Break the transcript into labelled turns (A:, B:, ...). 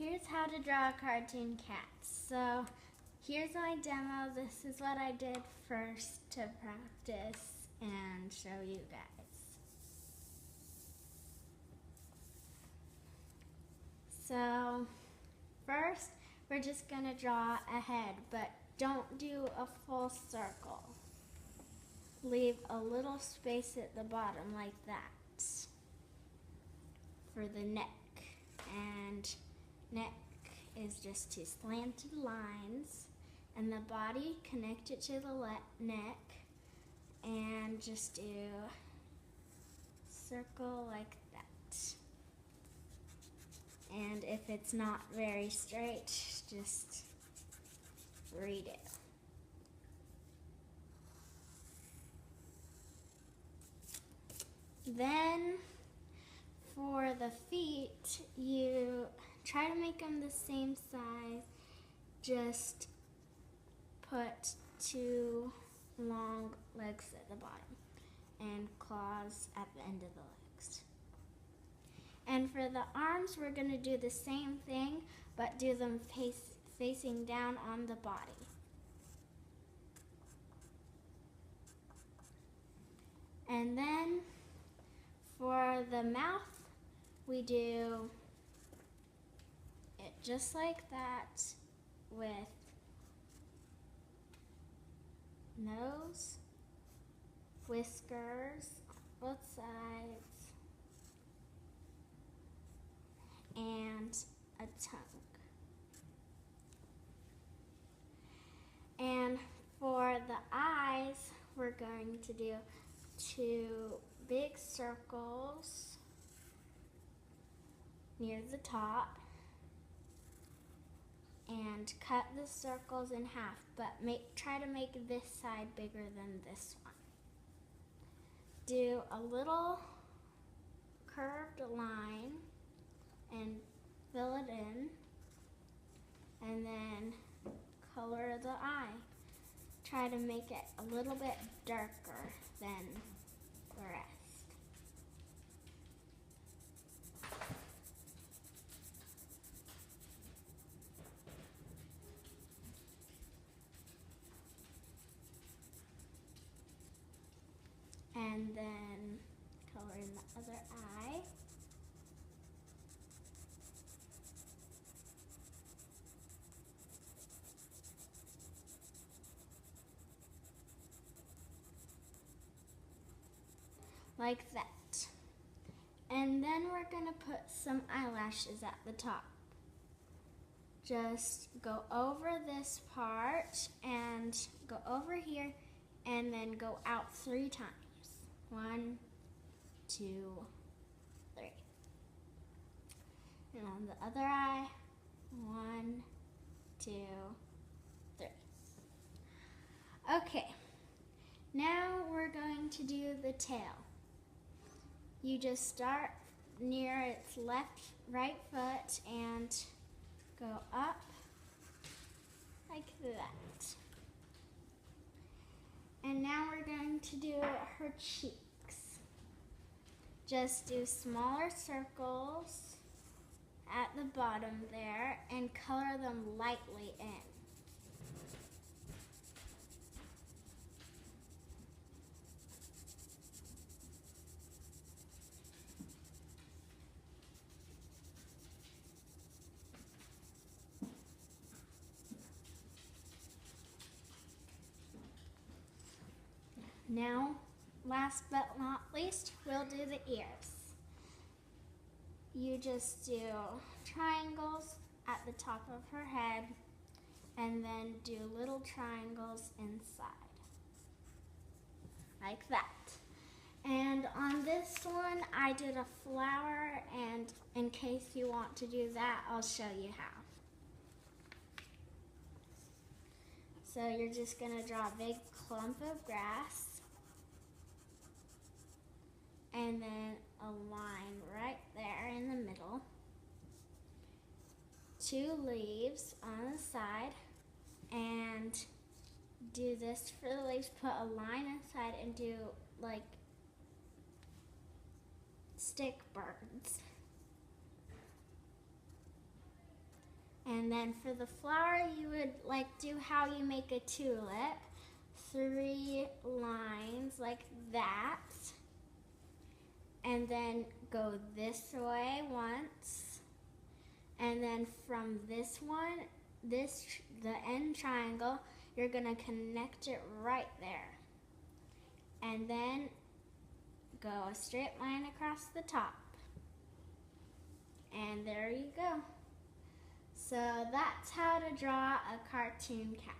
A: Here's how to draw a cartoon cat. So here's my demo. This is what I did first to practice and show you guys. So first we're just gonna draw a head, but don't do a full circle. Leave a little space at the bottom like that for the neck. And neck is just two slanted lines, and the body connect it to the neck, and just do circle like that. And if it's not very straight, just read it. Then for the feet, you try to make them the same size. Just put two long legs at the bottom and claws at the end of the legs. And for the arms, we're going to do the same thing, but do them facing down on the body. And then for the mouth, we do it just like that with nose, whiskers on both sides, and a tongue. And for the eyes, we're going to do two big circles near the top and cut the circles in half, but try to make this side bigger than this one. Do a little curved line and fill it in, and then color the eye. Try to make it a little bit darker than the rest. And then color in the other eye. Like that. And then we're gonna put some eyelashes at the top. Just go over this part and go over here and then go out 3 times. 1, 2, 3. And on the other eye, 1, 2, 3. Okay, now we're going to do the tail. You just start near its right foot and go up like that. And now we're going to do her cheeks. Just do smaller circles at the bottom there and color them lightly in. Now, last but not least, we'll do the ears. You just do triangles at the top of her head and then do little triangles inside, like that. And on this one, I did a flower, and in case you want to do that, I'll show you how. So you're just gonna draw a big clump of grass, and then a line right there in the middle. 2 leaves on the side, and do this for the leaves. Put a line inside and do like stick birds. And then for the flower, you would like do how you make a tulip. 3 lines like that. And then go this way once. And then from this one, the end triangle, you're gonna connect it right there. And then go a straight line across the top. And there you go. So that's how to draw a cartoon cat.